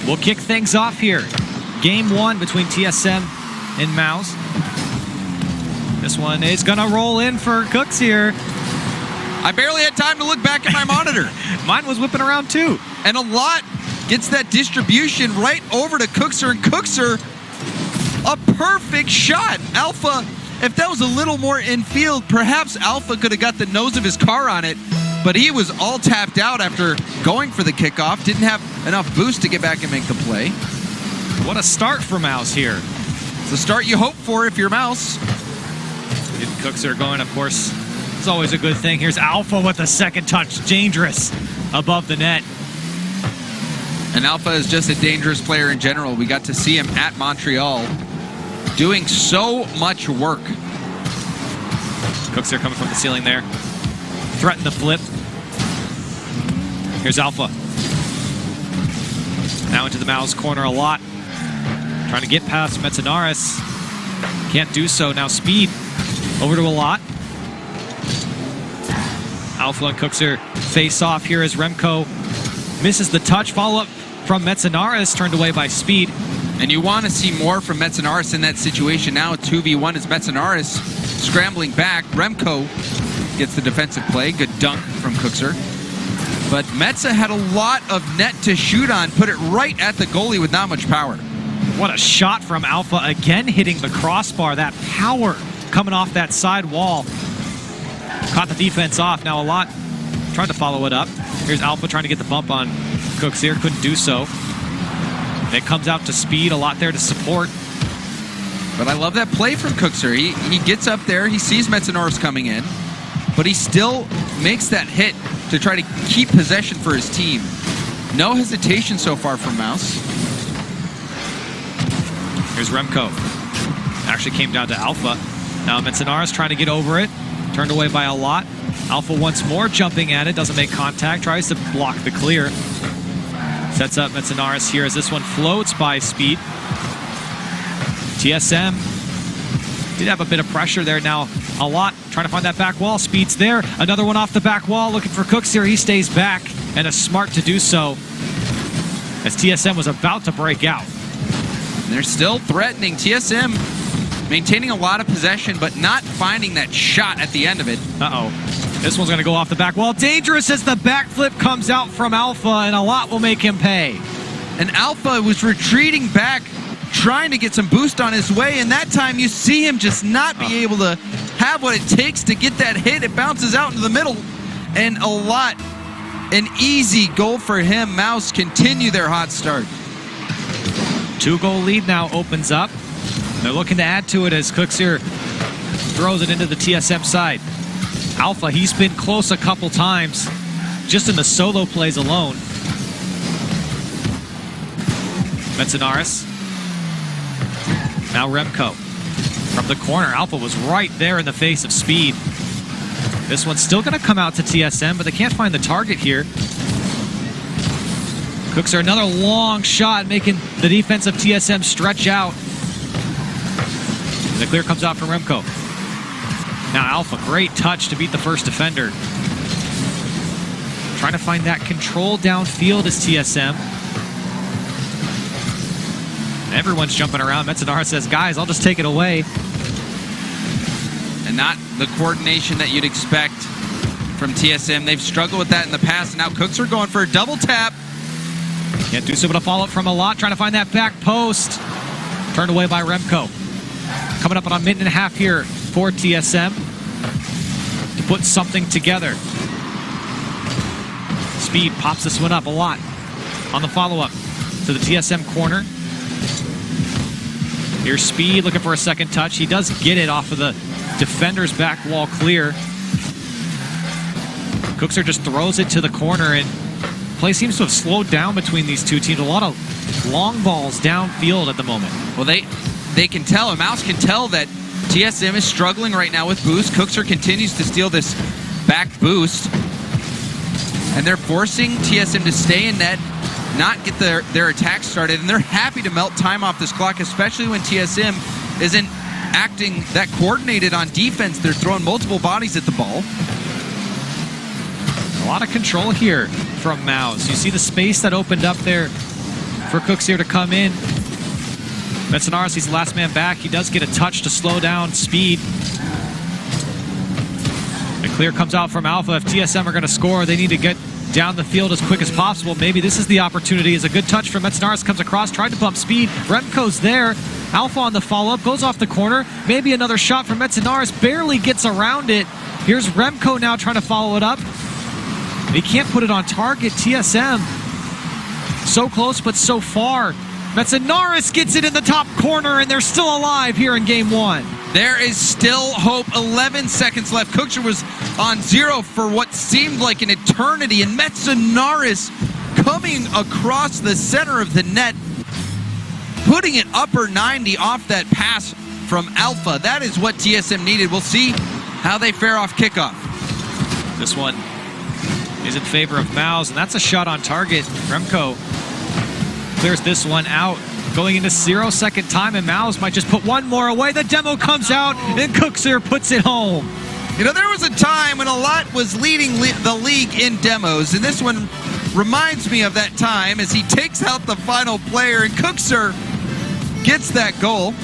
We'll kick things off here. Game 1 between TSM and Mouse. This one is gonna roll in for Cooks here. I barely had time to look back at my monitor. Mine was whipping around too. And a lot gets that distribution right over to Cookser, and Cookser, a perfect shot. Alpha, if that was a little more infield, perhaps Alpha could have got the nose of his car on it, but he was all tapped out after going for the kickoff, didn't have enough boost to get back and make the play. What a start for Mouse here. It's the start you hope for if you're Mouse. Cookser going, of course, it's always a good thing. Here's Alpha with the second touch, dangerous above the net. And Alpha is just a dangerous player in general. We got to see him at Montreal doing so much work. Cookser coming from the ceiling there. Threaten the flip. Here's Alpha. Now into the Mouse corner a lot. Trying to get past Metzenaris. Can't do so. Now Speed over to a lot. Alpha and Cookser face off here as Remco misses the touch. Follow-up from Metzenaris, turned away by Speed. And you want to see more from Metzenaris in that situation. Now 2v1 is Metzenaris scrambling back. Remco gets the defensive play. Good dunk from Cookser. But Metze had a lot of net to shoot on, put it right at the goalie with not much power. What a shot from Alpha, again hitting the crossbar. That power coming off that side wall. Caught the defense off. Now a lot trying to follow it up. Here's Alpha trying to get the bump on Cooks here. Couldn't do so. It comes out to Speed. A lot there to support. But I love that play from Cookser. He gets up there. He sees Metzenaris coming in. But he still makes that hit to try to keep possession for his team. No hesitation so far from Mouse. Here's Remco. Actually came down to Alpha. Now Metzenaris trying to get over it. Turned away by a lot. Alpha once more jumping at it. Doesn't make contact. Tries to block the clear. Sets up Metzenaris here as this one floats by Speed. TSM did have a bit of pressure there. Now a lot trying to find that back wall. Speed's there. Another one off the back wall. Looking for Cooks here. He stays back and is smart to do so as TSM was about to break out. And they're still threatening. TSM maintaining a lot of possession, but not finding that shot at the end of it. Uh-oh. This one's going to go off the back wall. Dangerous as the backflip comes out from Alpha, and a lot will make him pay. And Alpha was retreating back, trying to get some boost on his way, and that time you see him just not be able to have what it takes to get that hit. It bounces out into the middle, and a lot. An easy goal for him. Mouse continue their hot start. 2-goal lead now opens up. They're looking to add to it as Cooks here throws it into the TSM side. Alpha, he's been close a couple times, just in the solo plays alone. Metzenaris. Now Remco. From the corner, Alpha was right there in the face of Speed. This one's still going to come out to TSM, but they can't find the target here. Cooks are another long shot, making the defense of TSM stretch out. The clear comes out from Remco. Now Alpha, great touch to beat the first defender. Trying to find that control downfield is TSM. Everyone's jumping around. Metzenaris says, guys, I'll just take it away. And not the coordination that you'd expect from TSM. They've struggled with that in the past, and now Cooks are going for a double tap. Can't do so, but a follow-up from a lot, trying to find that back post. Turned away by Remco. Coming up on a minute and a half here for TSM to put something together. Speed pops this one up a lot on the follow-up to the TSM corner. Here's Speed looking for a second touch. He does get it off of the defender's back wall clear. Cookser just throws it to the corner, and play seems to have slowed down between these two teams. A lot of long balls downfield at the moment. Well, they can tell, and Mouse can tell that TSM is struggling right now with boost. Cookser continues to steal this back boost, and they're forcing TSM to stay in net, not get their attack started, and they're happy to melt time off this clock, especially when TSM isn't acting that coordinated on defense. They're throwing multiple bodies at the ball. A lot of control here from Mouse. You see the space that opened up there for Cooks here to come in. Metzenaris, he's the last man back. He does get a touch to slow down speed. The clear comes out from Alpha. If TSM are going to score, they need to get down the field as quick as possible. Maybe this is the opportunity. As a good touch from Metzenaris comes across, tried to bump speed. Remco's there. Alpha on the follow-up, goes off the corner. Maybe another shot from Metzenaris, barely gets around it. Here's Remco now trying to follow it up. He can't put it on target. TSM, so close but so far. Metzenaris gets it in the top corner, and they're still alive here in game one. There is still hope. 11 seconds left. Cooksher was on 0 for what seemed like an eternity, and Metzenaris coming across the center of the net, putting it upper 90 off that pass from Alpha. That is what TSM needed. We'll see how they fare off kickoff. This one is in favor of Mouse, and that's a shot on target. Remco clears this one out. Going into 0-second time, and Mouse might just put one more away. The demo comes out, and Cooksir puts it home. You know, there was a time when a lot was leading the league in demos, and this one reminds me of that time as he takes out the final player, and Cooksir gets that goal.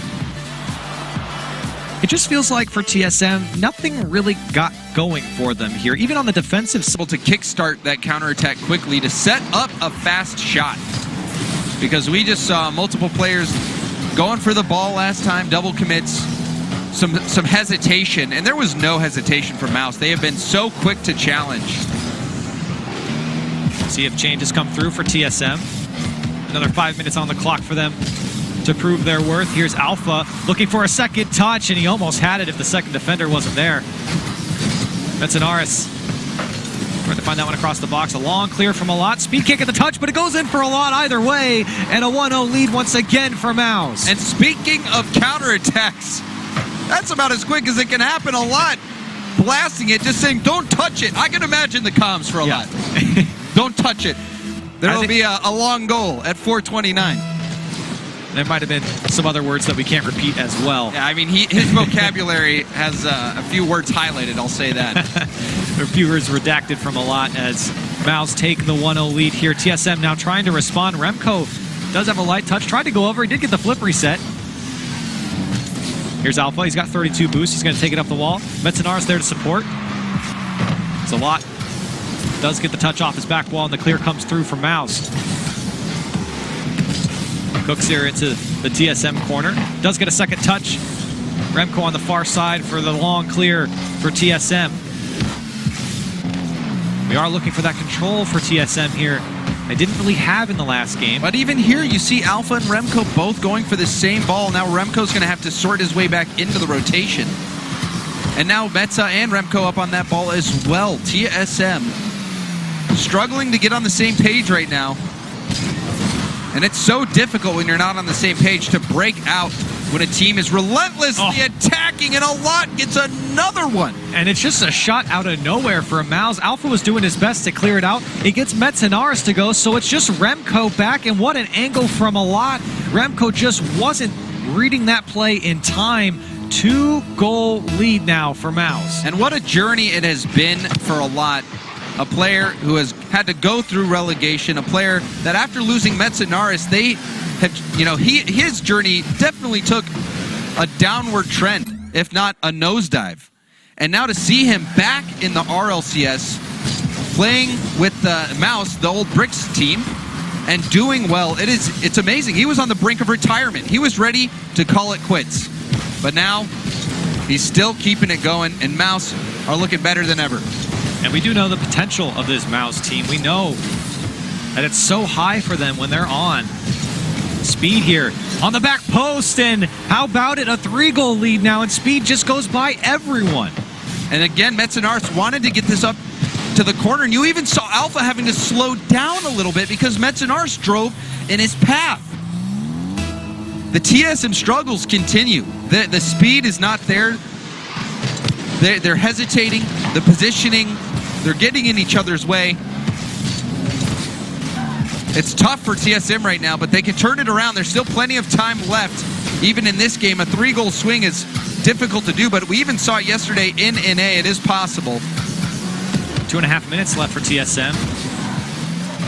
It just feels like for TSM, nothing really got going for them here, even on the defensive side. Able to kickstart that counterattack quickly to set up a fast shot. Because we just saw multiple players going for the ball last time, double commits, some hesitation, and there was no hesitation from Mouse. They have been so quick to challenge. See if changes come through for TSM. Another 5 minutes on the clock for them to prove their worth. Here's Alpha looking for a second touch, and he almost had it if the second defender wasn't there. Metzenaris trying to find that one across the box. A long clear from Alat. Speed kick at the touch, but it goes in for Alat either way. And a 1-0 lead once again for Mouse. And speaking of counterattacks, that's about as quick as it can happen. Alat blasting it, just saying, don't touch it. I can imagine the comms for Alat. Yeah. Don't touch it. There will be a long goal at 4:29. There might have been some other words that we can't repeat as well. Yeah, I mean, his vocabulary has a few words highlighted, I'll say that. A few words redacted from Alat as Mouse take the 1-0 lead here. TSM now trying to respond. Remco does have a light touch. Tried to go over. He did get the flip reset. Here's Alpha. He's got 32 boost. He's going to take it up the wall. Metzenaris there to support. It's Alat. Does get the touch off his back wall, and the clear comes through for Mouse. Cooks here into the TSM corner. Does get a second touch. Remco on the far side for the long clear for TSM. We are looking for that control for TSM here. They didn't really have in the last game. But even here, you see Alpha and Remco both going for the same ball. Now Remco's going to have to sort his way back into the rotation. And now Metza and Remco up on that ball as well. TSM struggling to get on the same page right now. And it's so difficult when you're not on the same page to break out when a team is relentlessly attacking, and Alat gets another one. And it's just a shot out of nowhere for Mouse. Alpha was doing his best to clear it out. It gets Metzenaris to go, so it's just Remco back, and what an angle from Alat. Remco just wasn't reading that play in time. 2-goal lead now for Mouse. And what a journey it has been for Alat. A player who has had to go through relegation, a player that after losing Metzenaris, they had, you know, his journey definitely took a downward trend, if not a nosedive. And now to see him back in the Rlcs, playing with the Mouse, the old Bricks team, and doing well, it's amazing. He was on the brink of retirement. He was ready to call it quits. But now, he's still keeping it going, and Mouse are looking better than ever. And we do know the potential of this Mouse team. We know that it's so high for them when they're on. Speed here on the back post, and how about it? A 3-goal lead now, and Speed just goes by everyone. And again, Metzenaris wanted to get this up to the corner, and you even saw Alpha having to slow down a little bit because Metzenaris drove in his path. The TSM struggles continue. The speed is not there. They're hesitating, the positioning, they're getting in each other's way. It's tough for TSM right now, but they can turn it around. There's still plenty of time left. Even in this game, a 3-goal swing is difficult to do, but we even saw it yesterday in NA. It is possible. 2.5 minutes left for TSM.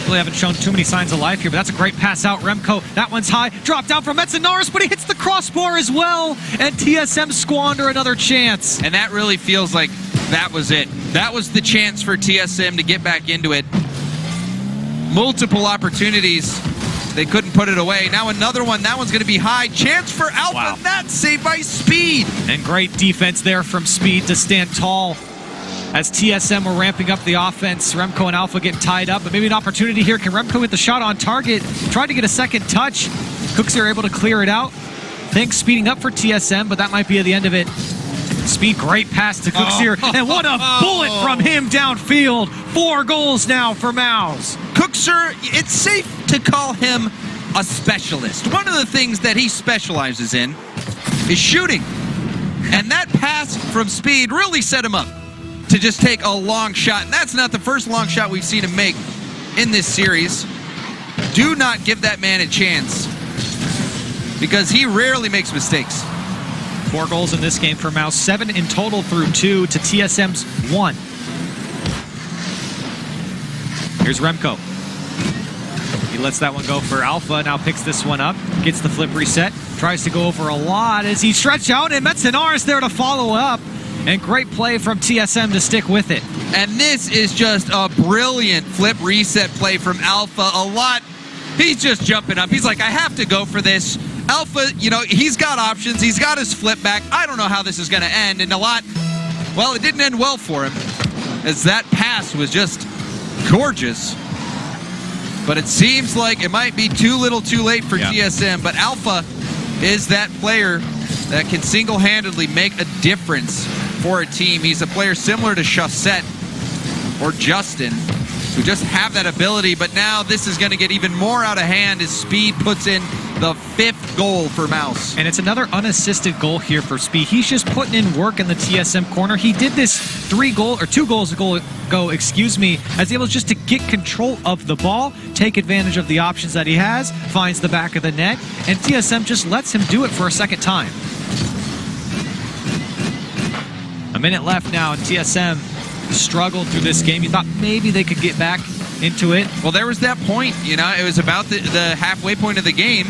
Really haven't shown too many signs of life here, but that's a great pass out. Remco, that one's high. Drop down from Metzenaris, but he hits the crossbar as well. And TSM squander another chance. And that really feels like that was it. That was the chance for TSM to get back into it. Multiple opportunities. They couldn't put it away. Now another one. That one's going to be high. Chance for Alpha. Wow. That's saved by Speed. And great defense there from Speed to stand tall. As TSM were ramping up the offense, Remco and Alpha getting tied up, but maybe an opportunity here. Can Remco hit the shot on target? Tried to get a second touch. Cooks are able to clear it out. Things speeding up for TSM, but that might be the end of it. Speed, great pass to Cooks here, and what a bullet from him downfield. 4 goals now for Mouse. Cookser, it's safe to call him a specialist. One of the things that he specializes in is shooting. And that pass from Speed really set him up to just take a long shot. And that's not the first long shot we've seen him make in this series. Do not give that man a chance, because he rarely makes mistakes. 4 goals in this game for Mouse, 7 in total through 2 to TSM's 1. Here's Remco. He lets that one go for Alpha, now picks this one up, gets the flip reset, tries to go over a lot as he stretched out, and Metzenaris there to follow up. And great play from TSM to stick with it. And this is just a brilliant flip reset play from Alpha. A lot, he's just jumping up. He's like, I have to go for this. Alpha, you know, he's got options. He's got his flip back. I don't know how this is going to end. And a lot, well, it didn't end well for him, as that pass was just gorgeous. But it seems like it might be too little too late for TSM. But Alpha is that player that can single-handedly make a difference for a team. He's a player similar to Chaussette or Justin, who just have that ability, but now this is going to get even more out of hand as Speed puts in the 5th goal for Mouse. And it's another unassisted goal here for Speed. He's just putting in work in the TSM corner. He did this 2 goals ago, as able just to get control of the ball, take advantage of the options that he has, finds the back of the net, and TSM just lets him do it for a second time. A minute left now, and TSM struggled through this game. You thought maybe they could get back into it. Well, there was that point, you know, it was about the halfway point of the game.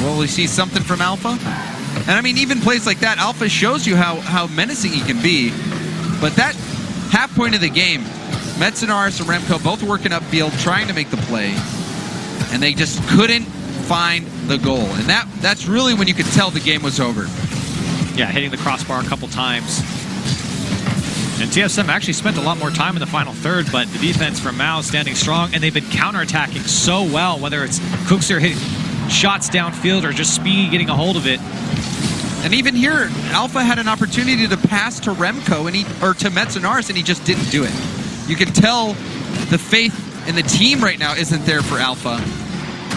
Will we see something from Alpha? And I mean, even plays like that, Alpha shows you how menacing he can be. But that half point of the game, Metzenaris and Remco both working upfield, trying to make the play, and they just couldn't find the goal. And that's really when you could tell the game was over. Yeah, hitting the crossbar a couple times. And TSM actually spent a lot more time in the final third, but the defense from Mao standing strong, and they've been counterattacking so well, whether it's Cookser hitting shots downfield or just Speed getting a hold of it. And even here, Alpha had an opportunity to pass to Remco or to Metzenaris, and he just didn't do it. You can tell the faith in the team right now isn't there for Alpha.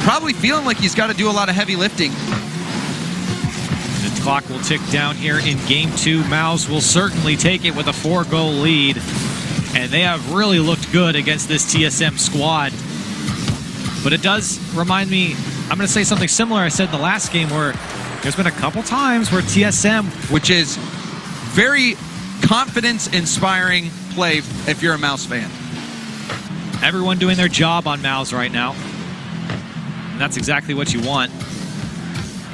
Probably feeling like he's got to do a lot of heavy lifting. The clock will tick down here in Game 2. Mouse will certainly take it with a 4-goal lead. And they have really looked good against this TSM squad. But it does remind me, I'm going to say something similar I said in the last game, where there's been a couple times where TSM, which is very confidence-inspiring play if you're a Mouse fan. Everyone doing their job on Mouse right now. And that's exactly what you want.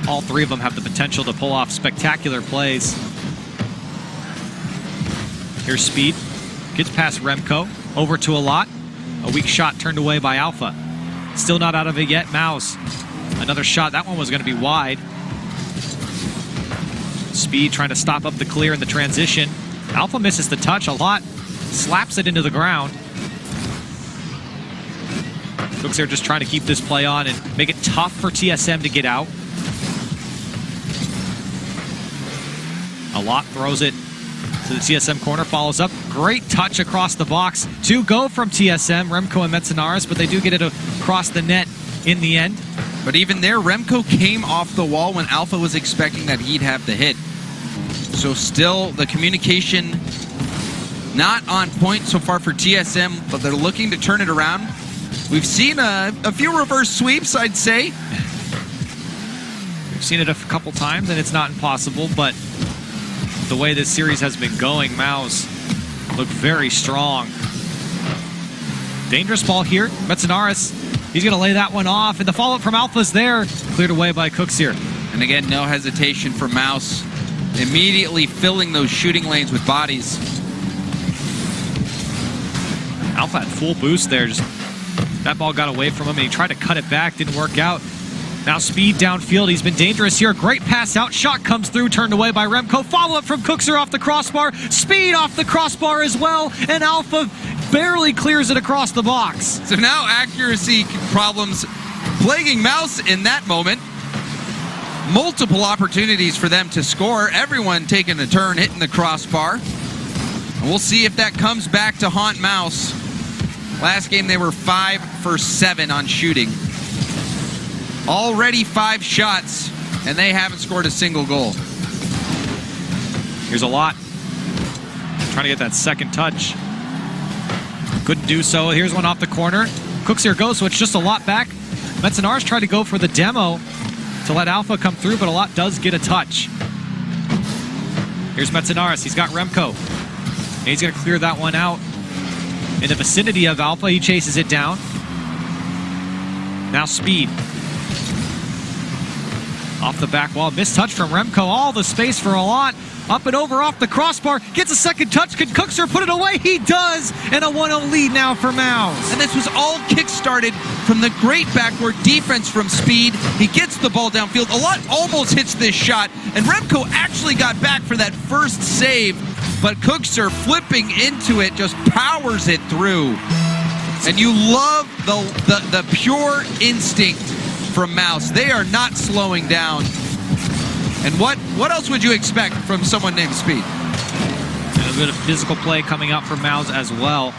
All 3 of them have the potential to pull off spectacular plays. Here's Speed. Gets past Remco. Over to a lot. A weak shot turned away by Alpha. Still not out of it yet. Mouse. Another shot. That one was going to be wide. Speed trying to stop up the clear in the transition. Alpha misses the touch a lot. Slaps it into the ground. Cooks are just trying to keep this play on and make it tough for TSM to get out. A lot throws it to the TSM corner, follows up. Great touch across the box to go from TSM, Remco and Metzenaris, but they do get it across the net in the end. But even there, Remco came off the wall when Alpha was expecting that he'd have the hit. So still, the communication not on point so far for TSM, but they're looking to turn it around. We've seen a few reverse sweeps, I'd say. We've seen it a couple times, and it's not impossible, but the way this series has been going, Mouse look very strong. Dangerous ball here. Metzenaris, he's going to lay that one off. And the follow-up from Alpha's there. Cleared away by Cooks here. And again, no hesitation for Mouse. Immediately filling those shooting lanes with bodies. Alpha had full boost there. Just that ball got away from him, and he tried to cut it back. Didn't work out. Now Speed downfield. He's been dangerous here. Great pass out. Shot comes through. Turned away by Remco. Follow-up from Cookser off the crossbar. Speed off the crossbar as well. And Alpha barely clears it across the box. So now accuracy problems plaguing Mouse in that moment. Multiple opportunities for them to score. Everyone taking a turn, hitting the crossbar. And we'll see if that comes back to haunt Mouse. Last game they were 5 for 7 on shooting. Already 5 shots, and they haven't scored a single goal. Here's a lot. Trying to get that second touch. Couldn't do so. Here's one off the corner. Cooks here goes, so it's just a lot back. Metzenaris tried to go for the demo to let Alpha come through, but a lot does get a touch. Here's Metzenaris. He's got Remco. And he's going to clear that one out. In the vicinity of Alpha, he chases it down. Now Speed. Off the back wall, missed touch from Remco. All the space for a lot. Up and over off the crossbar. Gets a second touch. Can Cookser put it away? He does. And a 1-0 lead now for Mouse. And this was all kick-started from the great backward defense from Speed. He gets the ball downfield. A lot almost hits this shot. And Remco actually got back for that first save. But Cookser flipping into it just powers it through. And you love the pure instinct from Mouse. They are not slowing down. And what else would you expect from someone named Speed? And a bit of physical play coming up from Mouse as well.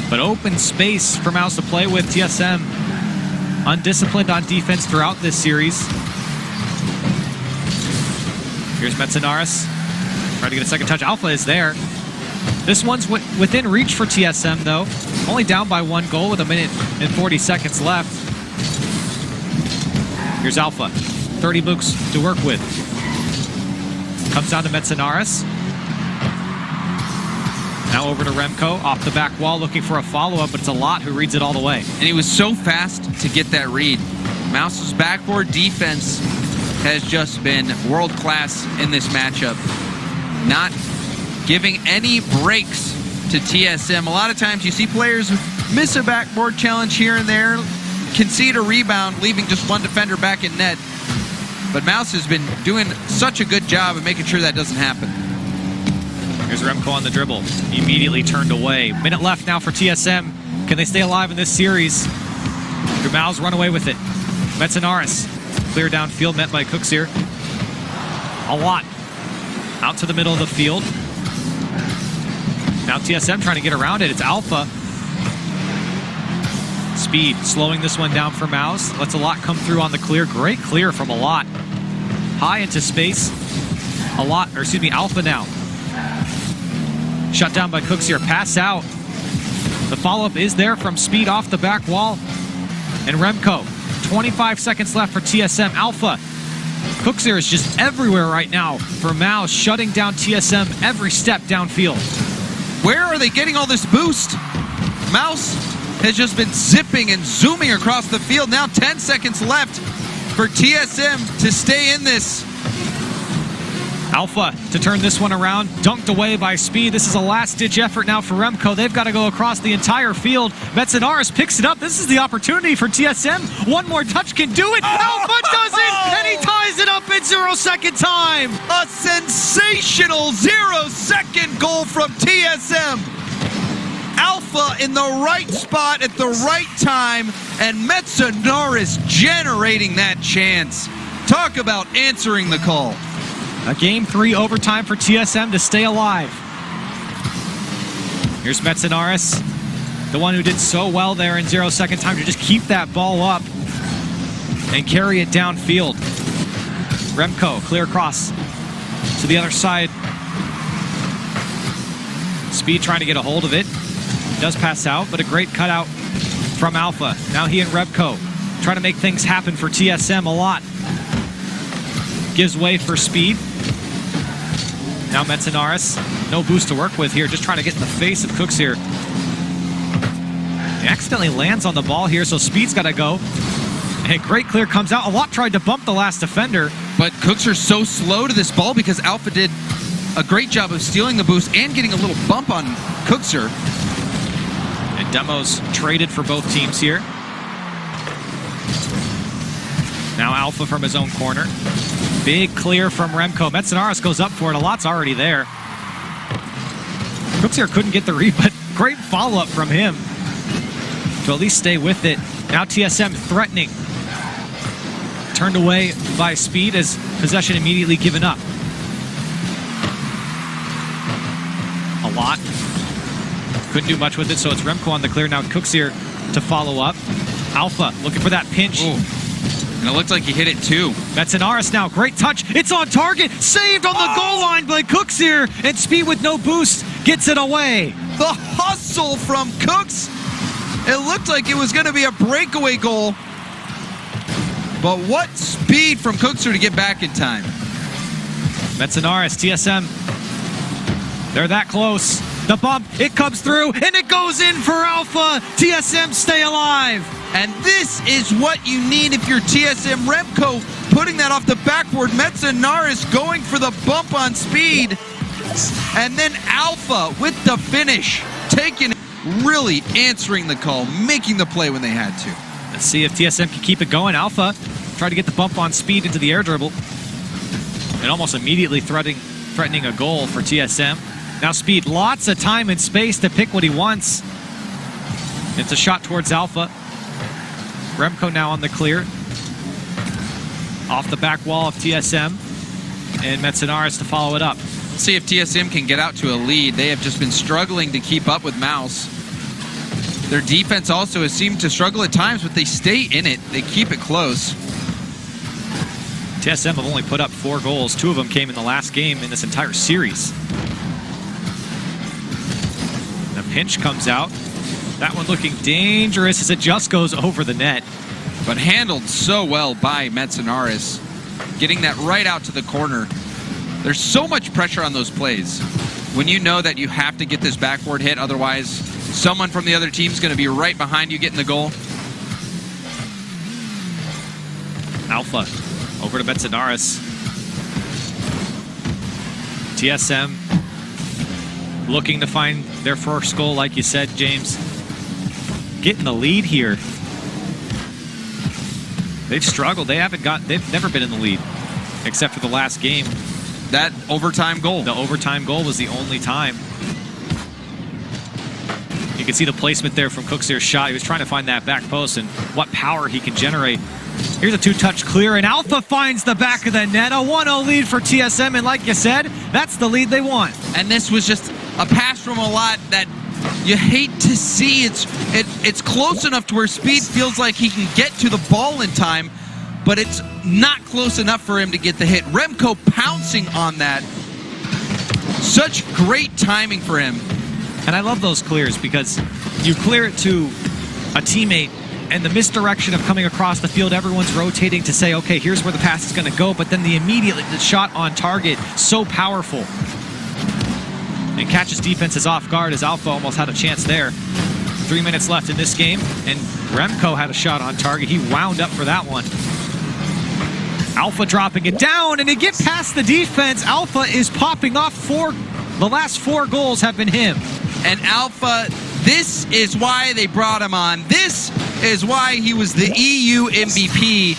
But open space for Mouse to play with. TSM undisciplined on defense throughout this series. Here's Metzenaris. Trying to get a second touch. Alpha is there. This one's within reach for TSM, though. Only down by 1 goal with 1 minute and 40 seconds left. Here's Alpha. 30 mooks to work with. Comes down to Metzenaris. Now over to Remco. Off the back wall looking for a follow-up, but it's a lot who reads it all the way. And he was so fast to get that read. Mouse's backboard defense has just been world-class in this matchup. Not giving any breaks to TSM. A lot of times you see players miss a backboard challenge here and there, concede a rebound, leaving just one defender back in net. But Mouse has been doing such a good job of making sure that doesn't happen. Here's Remco on the dribble. Immediately turned away. Minute left now for TSM. Can they stay alive in this series? Mouse run away with it. Metzenaris. Clear downfield met by Cooks here. A lot. Out to the middle of the field. Now TSM trying to get around it. It's Alpha. Speed slowing this one down for Mouse. Lets a lot come through on the clear. Great clear from a lot. High into space. A lot, or excuse me, Alpha now. Shut down by Cooks here. Pass out. The follow-up is there from Speed off the back wall. And Remco. 25 seconds left for TSM. Alpha. Cooks here is just everywhere right now for Mouse, shutting down TSM every step downfield. Where are they getting all this boost? Mouse has just been zipping and zooming across the field. Now 10 seconds left for TSM to stay in this. Alpha to turn this one around, dunked away by Speed. This is a last-ditch effort now for Remco. They've got to go across the entire field. Metzenaris picks it up. This is the opportunity for TSM. One more touch can do it. Alpha does it, and he ties it up in 0-second time. A sensational 0-second goal from TSM. Alpha in the right spot at the right time, and Metzenaris generating that chance. Talk about answering the call. A Game 3 overtime for TSM to stay alive. Here's Metzenaris, the one who did so well there in 0-second time to just keep that ball up and carry it downfield. Remco, clear across to the other side. Speed trying to get a hold of it. Does pass out, but a great cutout from Alpha. Now he and Remco trying to make things happen for TSM a lot. Gives way for Speed. Now Metzenaris, no boost to work with here, just trying to get in the face of Cooks here. He accidentally lands on the ball here, so Speed's got to go. And a great clear comes out. A lot tried to bump the last defender. But Cooks are so slow to this ball because Alpha did a great job of stealing the boost and getting a little bump on Cookser. And Demo's traded for both teams here. Now Alpha from his own corner. Big clear from Remco. Metzenaris goes up for it. A lot's already there. Cookser couldn't get the read, but great follow-up from him to at least stay with it. Now TSM threatening. Turned away by Speed as possession immediately given up. A lot. Couldn't do much with it, so it's Remco on the clear. Now Cooks here to follow up. Alpha looking for that pinch. Ooh. And it looked like he hit it too. Metzenaris now, great touch. It's on target. Saved on the goal line by Cooks here. And Speed with no boost gets it away. The hustle from Cooks. It looked like it was going to be a breakaway goal. But what speed from Cookser to get back in time. Metzenaris, TSM. They're that close. The bump, it comes through, and it goes in for Alpha. TSM stay alive. And this is what you need if you're TSM. Remco putting that off the backboard. Metzenaris going for the bump on Speed. And then Alpha with the finish. Taking it, really answering the call, making the play when they had to. Let's see if TSM can keep it going. Alpha tried to get the bump on Speed into the air dribble. And almost immediately threatening a goal for TSM. Now Speed, lots of time and space to pick what he wants. It's a shot towards Alpha. Remco now on the clear. Off the back wall of TSM. And Metzenaris to follow it up. Let's see if TSM can get out to a lead. They have just been struggling to keep up with Mouse. Their defense also has seemed to struggle at times, but they stay in it. They keep it close. TSM have only put up 4 goals. 2 of them came in the last game in this entire series. The pinch comes out. That one looking dangerous as it just goes over the net. But handled so well by Metzenaris. Getting that right out to the corner. There's so much pressure on those plays. When you know that you have to get this backboard hit, otherwise someone from the other team's going to be right behind you getting the goal. Alpha over to Metzenaris. TSM looking to find their first goal, like you said, James. Getting the lead here. They've struggled. They've never been in the lead, except for the last game. That overtime goal. The overtime goal was the only time. You can see the placement there from Cookser's shot. He was trying to find that back post and what power he can generate. Here's a 2-touch clear, and Alpha finds the back of the net. A 1-0 lead for TSM, and like you said, that's the lead they want. And this was just a pass from a lot that you hate to see. It's close enough to where Speed feels like he can get to the ball in time, but it's not close enough for him to get the hit. Remco pouncing on that. Such great timing for him. And I love those clears because you clear it to a teammate and the misdirection of coming across the field, everyone's rotating to say, okay, here's where the pass is going to go, but then the shot on target, so powerful. And catches defenses off guard as Alpha almost had a chance there. 3 minutes left in this game, and Remco had a shot on target. He wound up for that one. Alpha dropping it down, and to get past the defense, Alpha is popping off. The last 4 goals have been him. And Alpha, this is why they brought him on. This is why he was the EU MVP.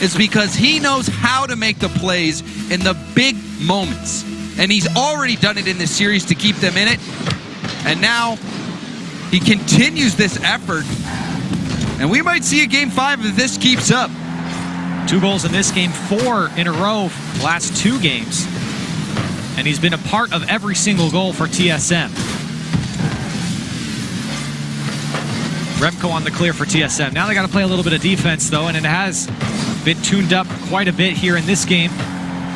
It's because he knows how to make the plays in the big moments. And he's already done it in this series to keep them in it. And now he continues this effort. And we might see a Game 5 if this keeps up. 2 goals in this game, 4 in a row the last 2 games. And he's been a part of every single goal for TSM. Remco on the clear for TSM. Now they got to play a little bit of defense, though, and it has been tuned up quite a bit here in this game.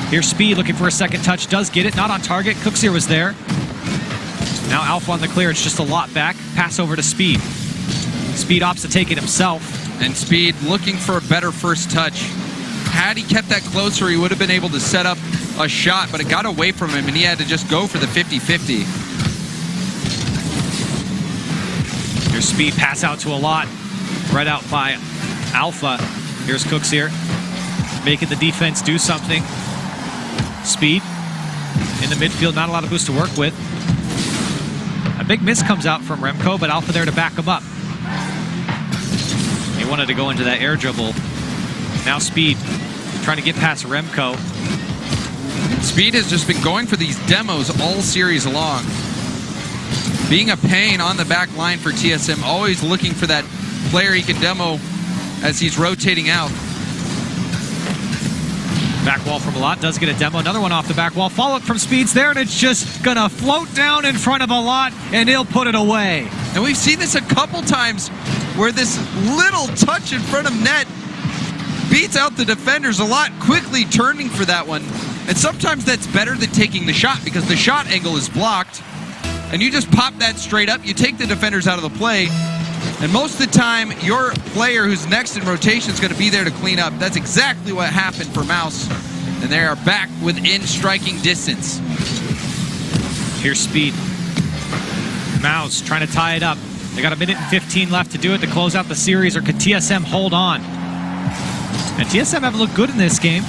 Here's Speed looking for a second touch. Does get it. Not on target. Cooksier was there. Now Alpha on the clear. It's just a lot back. Pass over to Speed. Speed opts to take it himself. And Speed looking for a better first touch. Had he kept that closer, he would have been able to set up a shot, but it got away from him, and he had to just go for the 50-50. Here's Speed, pass out to a lot. Right out by Alpha. Here's Cooks here, making the defense do something. Speed in the midfield, not a lot of boost to work with. A big miss comes out from Remco, but Alpha there to back him up. He wanted to go into that air dribble. Now Speed trying to get past Remco. Speed has just been going for these demos all series long. Being a pain on the back line for TSM, always looking for that player he can demo as he's rotating out. Back wall from Alot, does get a demo. Another one off the back wall. Follow-up from Speed's there, and it's just gonna float down in front of Alot, and he'll put it away. And we've seen this a couple times where this little touch in front of net beats out the defenders. Alot quickly turning for that one. And sometimes that's better than taking the shot because the shot angle is blocked. And you just pop that straight up, you take the defenders out of the play, and most of the time, your player who's next in rotation is going to be there to clean up. That's exactly what happened for Mouse, and they are back within striking distance. Here's Speed. Mouse trying to tie it up. They got 1:15 minutes left to do it to close out the series, or could TSM hold on? And TSM haven't looked good in this game.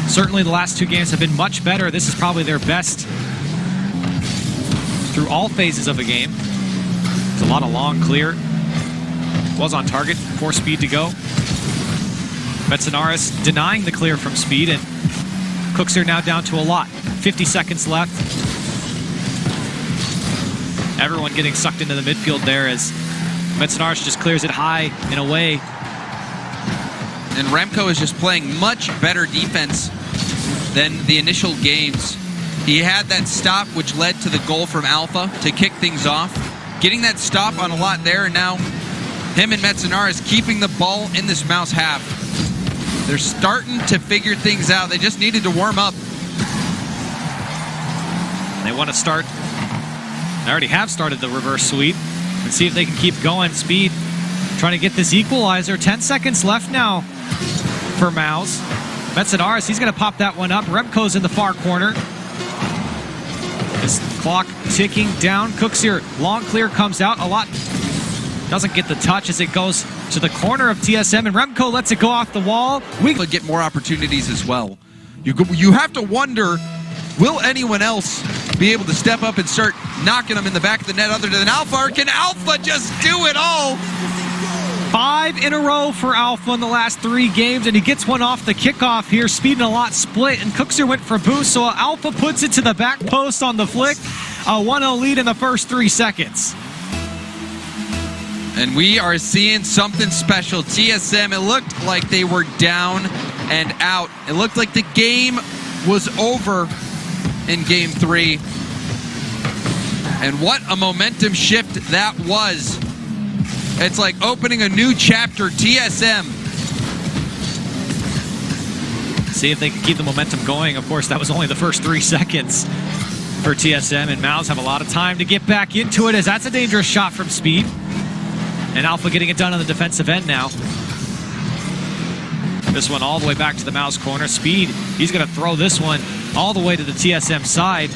Certainly the last two games have been much better. This is probably their best through all phases of a game. It's a lot of long clear. Was on target for Speed to go. Metsinaris denying the clear from Speed, and Cooks are now down to Alot. 50 seconds left. Everyone getting sucked into the midfield there as Metsinaris just clears it high and away. And Remco is just playing much better defense than the initial games. He had that stop, which led to the goal from Alpha to kick things off. Getting that stop on Alot there, and now him and Metsinaris keeping the ball in this Mouse half. They're starting to figure things out. They just needed to warm up. They want to start. They already have started the reverse sweep and see if they can keep going. Speed trying to get this equalizer. 10 seconds left now for Mouse. Metsinaris, he's going to pop that one up. Remco's in the far corner. This clock ticking down. Cooks here, long clear comes out. Alot doesn't get the touch as it goes to the corner of TSM, and Remco lets it go off the wall. We could get more opportunities as well. You have to wonder, will anyone else be able to step up and start knocking them in the back of the net other than Alpha? Or can Alpha just do it all? 5 in a row for Alpha in the last 3 games, and he gets one off the kickoff here. Speed and Alot split, and Cookser went for boost, so Alpha puts it to the back post on the flick. A 1-0 lead in the first 3 seconds. And we are seeing something special. TSM, it looked like they were down and out. It looked like the game was over in Game 3. And what a momentum shift that was. It's like opening a new chapter, TSM. See if they can keep the momentum going. Of course, that was only the first 3 seconds for TSM, and Mouse have a lot of time to get back into it as that's a dangerous shot from Speed. And Alpha getting it done on the defensive end now. This one all the way back to the Mouse corner. Speed, he's going to throw this one all the way to the TSM side.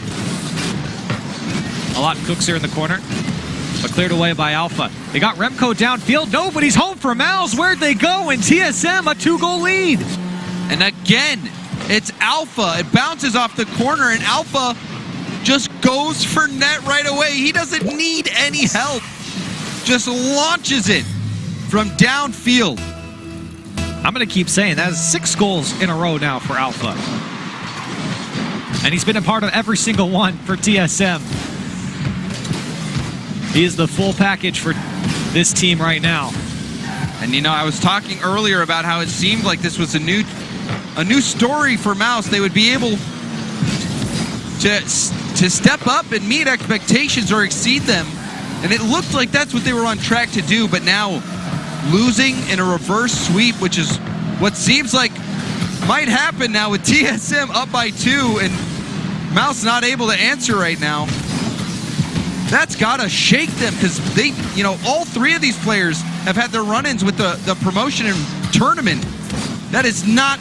Alot and Cooks here in the corner, but cleared away by Alpha. They got Remco downfield. Nobody's home for Mouse. Where'd they go? And TSM, a 2-goal lead. And again, it's Alpha. It bounces off the corner, and Alpha just goes for net right away. He doesn't need any help. Just launches it from downfield. I'm going to keep saying that is 6 goals in a row now for Alpha. And he's been a part of every single one for TSM. He is the full package for this team right now. And you know, I was talking earlier about how it seemed like this was a new story for Mouse. They would be able to step up and meet expectations or exceed them. And it looked like that's what they were on track to do, but now losing in a reverse sweep, which is what seems like might happen now with TSM up by 2 and Mouse not able to answer right now. That's gotta shake them because they, you know, all 3 of these players have had their run-ins with the promotion and tournament. That is not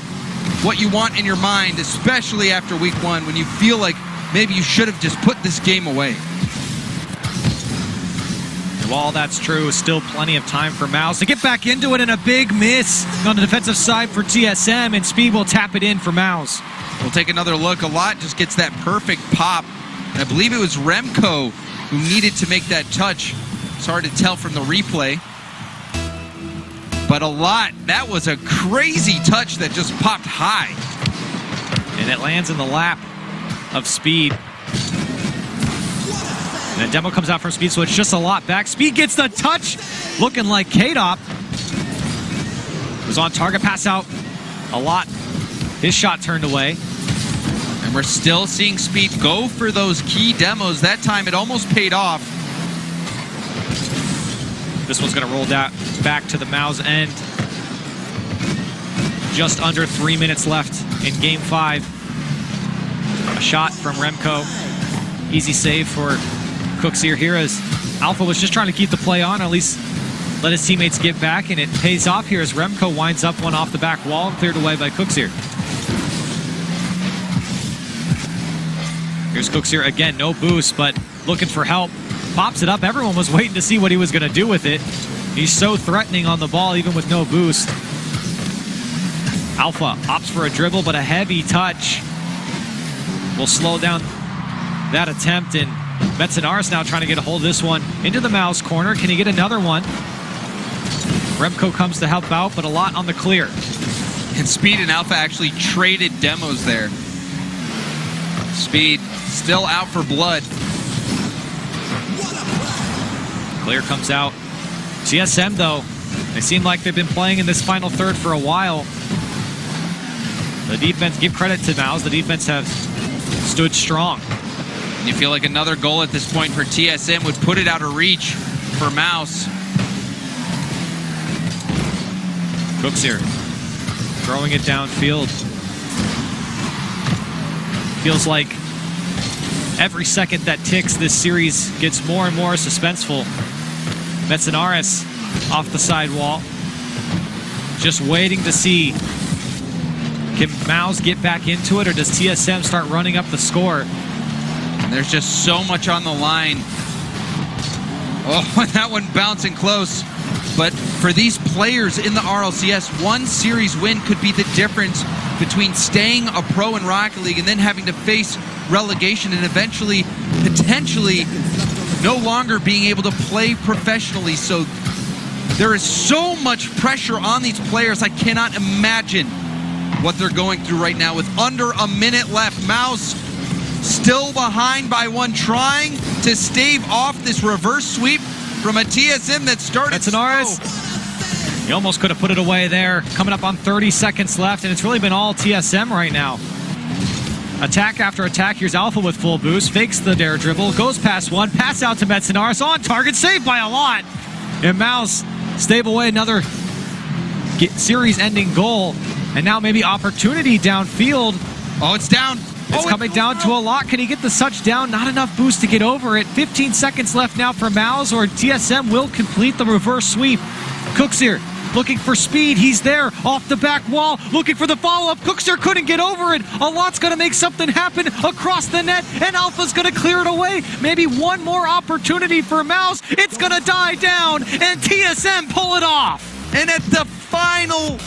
what you want in your mind, especially after week 1 when you feel like maybe you should have just put this game away. While that's true, still plenty of time for Mouse to get back into it, and a big miss on the defensive side for TSM, and Speed will tap it in for Mouse. We'll take another look. A lot just gets that perfect pop. And I believe it was Remco who needed to make that touch. It's hard to tell from the replay. But a lot, that was a crazy touch that just popped high. And it lands in the lap of Speed. And a demo comes out from Speed, so it's just a lot back. Speed gets the touch, looking like K-Dop. Was on target, pass out a lot. His shot turned away. And we're still seeing Speed go for those key demos. That time it almost paid off. This one's going to roll that back to the Mao's end. Just under 3 minutes left in Game 5. A shot from Remco. Easy save for Cooksier here as Alpha was just trying to keep the play on, or at least let his teammates get back, and it pays off here as Remco winds up one off the back wall, cleared away by Cooksier. Here's Cooksier again, no boost, but looking for help. Pops it up. Everyone was waiting to see what he was going to do with it. He's so threatening on the ball, even with no boost. Alpha opts for a dribble, but a heavy touch will slow down that attempt, and Metzenaris now trying to get a hold of this one into the mouse corner. Can he get another one? Remco comes to help out, but a lot on the clear. And Speed and Alpha actually traded demos there. Speed still out for blood. Clear comes out. TSM, though, they seem like they've been playing in this final third for a while. The defense, give credit to Mouse, the defense have stood strong. You feel like another goal at this point for TSM would put it out of reach for Mouse. Cooksier throwing it downfield. Feels like every second that ticks, this series gets more and more suspenseful. Metzenaris off the side wall. Just waiting to see, can Mouse get back into it, or does TSM start running up the score? And there's just so much on the line. Oh, that one bouncing close. But for these players in the RLCS, one series win could be the difference between staying a pro in Rocket League and then having to face relegation and eventually, potentially, no longer being able to play professionally. So there is so much pressure on these players. I cannot imagine what they're going through right now with under a minute left. Mouse still behind by one, trying to stave off this reverse sweep from a TSM that started Metzenaris. He almost could have put it away there. Coming up on 30 seconds left, and it's really been all TSM right now. Attack after attack. Here's Alpha with full boost. Fakes the dare dribble. Goes past one. Pass out to Metzenaris. On target. Saved by a lot. And Mouse stave away another series-ending goal. And now maybe opportunity downfield. Oh, it's down. It's coming down to a lot. Can he get the touchdown? Not enough boost to get over it. 15 seconds left now for Mouse, or TSM will complete the reverse sweep. Cooksier looking for Speed. He's there off the back wall, looking for the follow-up. Cooksier couldn't get over it. A lot's going to make something happen across the net, and Alpha's going to clear it away. Maybe one more opportunity for Mouse. It's going to die down, and TSM pull it off. And at the final